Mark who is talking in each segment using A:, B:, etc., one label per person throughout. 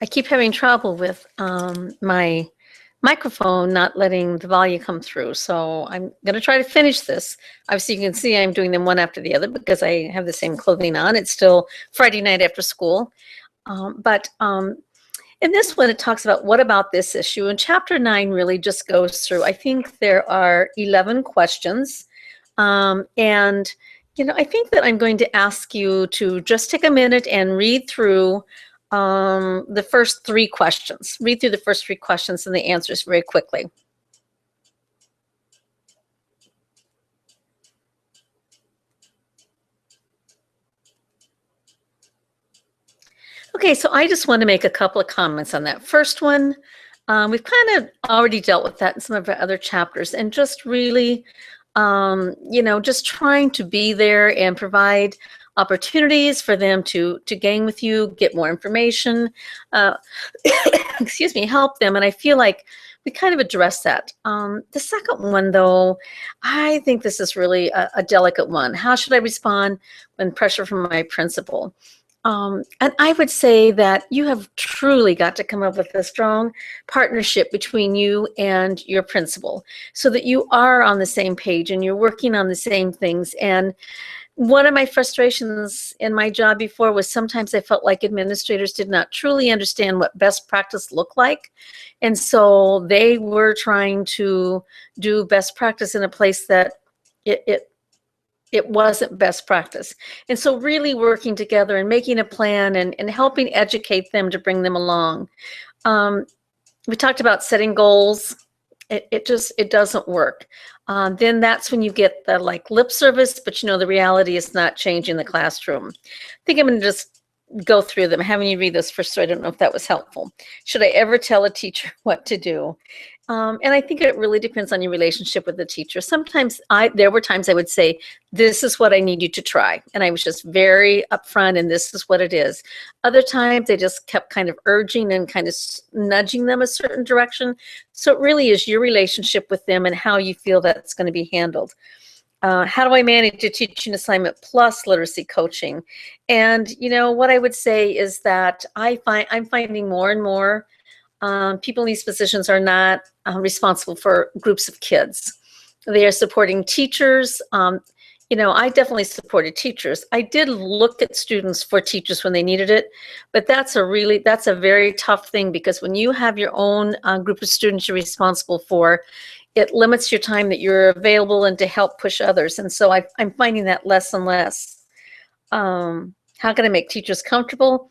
A: I keep having trouble with my microphone not letting the volume come through. So I'm going to try to finish this. Obviously, you can see I'm doing them one after the other because I have the same clothing on. It's still Friday night after school. But in this one, it talks about what about this issue. And chapter 9 really just goes through, I think there are 11 questions. And, I think that I'm going to ask you to just take a minute and read through the first 3 questions. Read through the first 3 questions and the answers very quickly. Okay, so I just want to make a couple of comments on that. First one, we've kind of already dealt with that in some of our other chapters, and just really, just trying to be there and provide opportunities for them to gang with you, get more information, excuse me, help them. And I feel like we kind of addressed that. The second one, though, I think this is really a delicate one. How should I respond when pressure from my principal? And I would say that you have truly got to come up with a strong partnership between you and your principal so that you are on the same page and you're working on the same things. And one of my frustrations in my job before was sometimes I felt like administrators did not truly understand what best practice looked like. And so they were trying to do best practice in a place that it wasn't best practice. And so really working together and making a plan and helping educate them to bring them along. We talked about setting goals. It doesn't work. Then that's when you get the lip service, but the reality is not changing the classroom. I think I'm going to just go through them, having you read this first, so I don't know if that was helpful. Should I ever tell a teacher what to do? And I think it really depends on your relationship with the teacher. Sometimes there were times I would say, this is what I need you to try. And I was just very upfront, and this is what it is. Other times I just kept kind of urging and kind of nudging them a certain direction. So it really is your relationship with them and how you feel that's going to be handled. How do I manage a teaching assignment plus literacy coaching? And, what I would say is that I'm finding more and more people in these positions are not responsible for groups of kids. They are supporting teachers. I definitely supported teachers. I did look at students for teachers when they needed it, but that's a very tough thing, because when you have your own group of students you're responsible for, it limits your time that you're available and to help push others. And so I'm finding that less and less. How can I make teachers comfortable?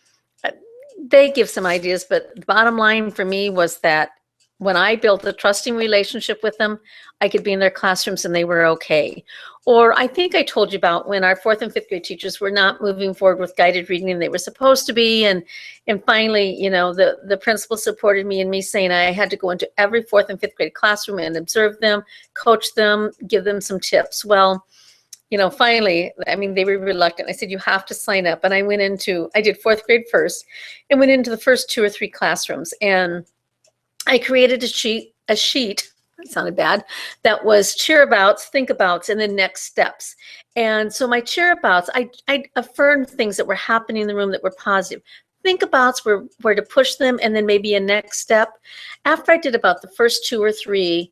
A: They give some ideas, but the bottom line for me was that when I built a trusting relationship with them, I could be in their classrooms and they were okay. Or I think I told you about when our 4th and 5th grade teachers were not moving forward with guided reading and they were supposed to be. And finally, the principal supported me in me saying I had to go into every 4th and 5th grade classroom and observe them, coach them, give them some tips. Well, finally, they were reluctant. I said, you have to sign up. And I did 4th grade first and went into the first 2 or 3 classrooms. And I created a sheet, that sounded bad, that was cheer-abouts, think-abouts, and then next steps. And so my cheer-abouts, I affirmed things that were happening in the room that were positive. Think-abouts were to push them, and then maybe a next step. After I did about the first 2 or 3,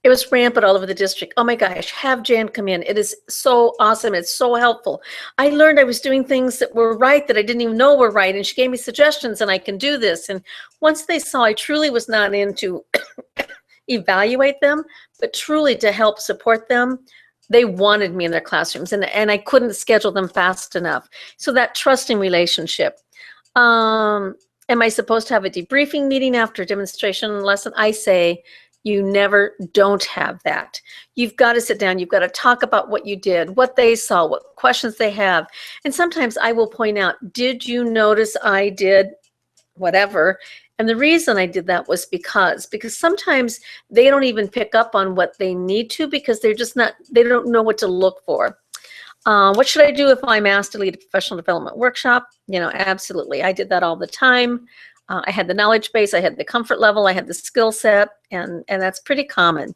A: it was rampant all over the district. Oh my gosh, have Jan come in. It is so awesome. It's so helpful. I learned I was doing things that were right that I didn't even know were right. And she gave me suggestions and I can do this. And once they saw I truly was not in to evaluate them, but truly to help support them, they wanted me in their classrooms, and I couldn't schedule them fast enough. So that trusting relationship. Am I supposed to have a debriefing meeting after a demonstration lesson? I say, you never don't have that. You've got to sit down. You've got to talk about what you did, what they saw, what questions they have. And sometimes I will point out, did you notice I did whatever? And the reason I did that was because sometimes they don't even pick up on what they need to, because they don't know what to look for. What should I do if I'm asked to lead a professional development workshop? Absolutely. I did that all the time. I had the knowledge base, I had the comfort level, I had the skill set, and that's pretty common.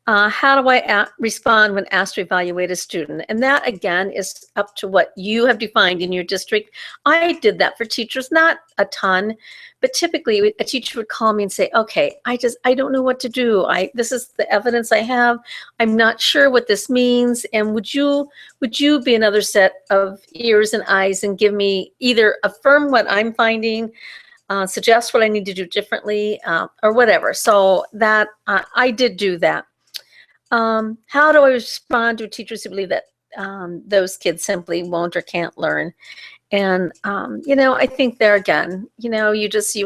A: How do I respond when asked to evaluate a student? And that, again, is up to what you have defined in your district. I did that for teachers, not a ton, but typically a teacher would call me and say, okay, I don't know what to do. This is the evidence I have. I'm not sure what this means. And would you be another set of ears and eyes and give me, either affirm what I'm finding, suggest what I need to do differently, or whatever. So that I did do that. How do I respond to teachers who believe that those kids simply won't or can't learn? And, I think there again, you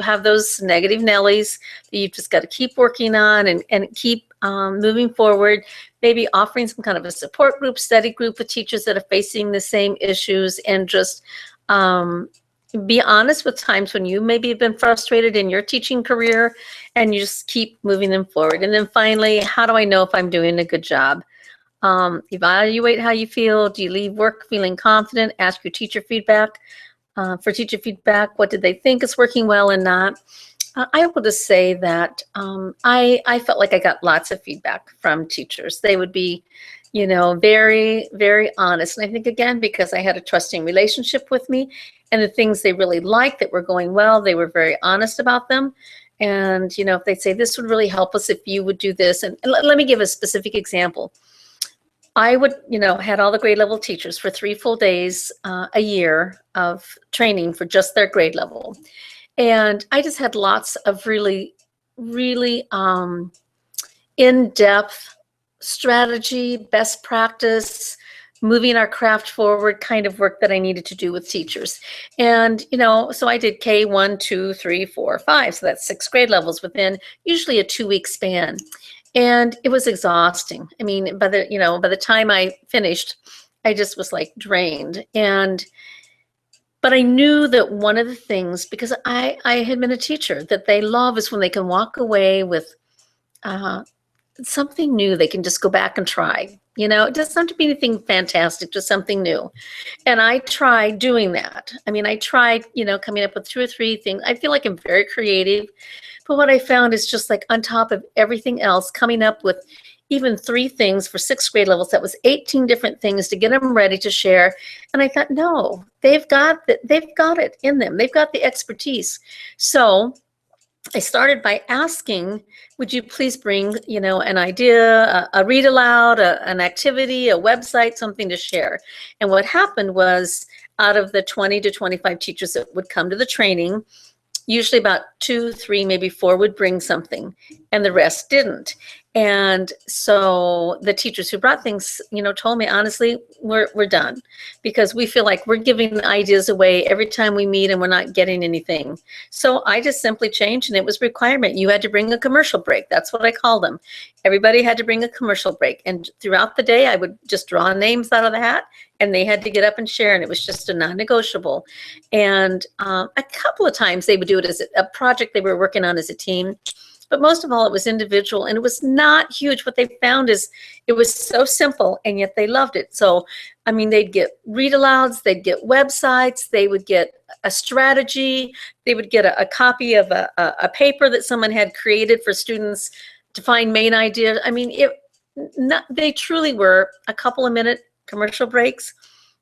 A: have those negative Nellies that you've just got to keep working on and keep moving forward, maybe offering some kind of a support group, study group with teachers that are facing the same issues, and just be honest with times when you maybe have been frustrated in your teaching career, and you just keep moving them forward. And then finally, how do I know if I'm doing a good job? Evaluate how you feel. Do you leave work feeling confident? Ask your teacher feedback. For teacher feedback, what did they think is working well and not? I will just say that I felt like I got lots of feedback from teachers. They would be, very, very honest. And I think, again, because I had a trusting relationship with me, and the things they really liked that were going well, they were very honest about them. And, if they'd say, this would really help us if you would do this. And let me give a specific example. I would, had all the grade level teachers for 3 full days a year of training for just their grade level. And I just had lots of really, really in-depth strategy, best practice, moving our craft forward kind of work that I needed to do with teachers. And, so I did K1, 2, 3, 4, 5. So that's 6 grade levels within usually a 2-week span. And it was exhausting. I mean, by the time I finished, I just was like drained. But I knew that one of the things, because I had been a teacher, that they love is when they can walk away with something new they can just go back and try. It doesn't have to be anything fantastic, just something new. And I tried doing that. I mean, I tried, coming up with 2 or 3 things. I feel like I'm very creative. But what I found is just like on top of everything else, coming up with even 3 things for 6th grade levels, that was 18 different things to get them ready to share. And I thought, no, they've got it in them. They've got the expertise. So I started by asking, would you please bring, an idea, a read aloud, an activity, a website, something to share. And what happened was, out of the 20 to 25 teachers that would come to the training, usually about 2, 3, maybe 4 would bring something, and the rest didn't. And so the teachers who brought things, told me, honestly, we're done, because we feel like we're giving ideas away every time we meet and we're not getting anything. So I just simply changed, and it was a requirement. You had to bring a commercial break. That's what I call them. Everybody had to bring a commercial break. And throughout the day, I would just draw names out of the hat, and they had to get up and share, and it was just a non-negotiable. And a couple of times they would do it as a project they were working on as a team. But most of all, it was individual, and it was not huge. What they found is it was so simple, and yet they loved it. So, I mean, they'd get read-alouds, they'd get websites, they would get a strategy, they would get a copy of a paper that someone had created for students to find main ideas. I mean, they truly were a couple of minute commercial breaks,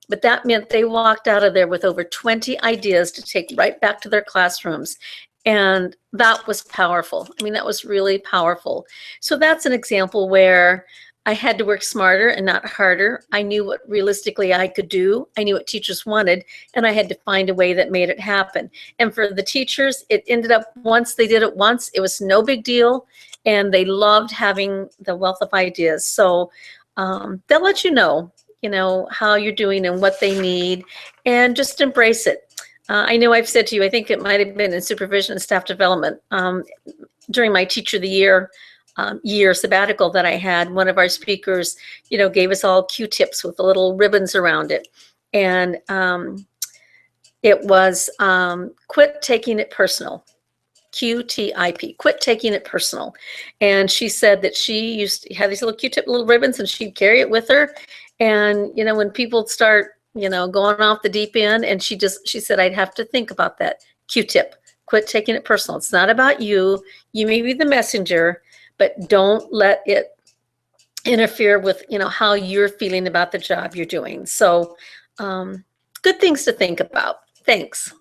A: but that meant they walked out of there with over 20 ideas to take right back to their classrooms. And that was powerful. I mean, that was really powerful. So that's an example where I had to work smarter and not harder. I knew what realistically I could do. I knew what teachers wanted, and I had to find a way that made it happen. And for the teachers, it ended up, once they did it once, it was no big deal, and they loved having the wealth of ideas. So they'll let you know how you're doing and what they need, and just embrace it. I know I've said to you, I think it might have been in supervision and staff development, during my Teacher of the Year sabbatical that I had, one of our speakers, gave us all Q-tips with the little ribbons around it. And it was quit taking it personal. QTIP, quit taking it personal. And she said that she used to have these little Q-tip little ribbons, and she'd carry it with her. And, when people start, going off the deep end, and she said, I'd have to think about that Q-tip, Quit taking it personal. It's not about you. You may be the messenger, but don't let it interfere with, how you're feeling about the job you're doing. So, good things to think about. Thanks.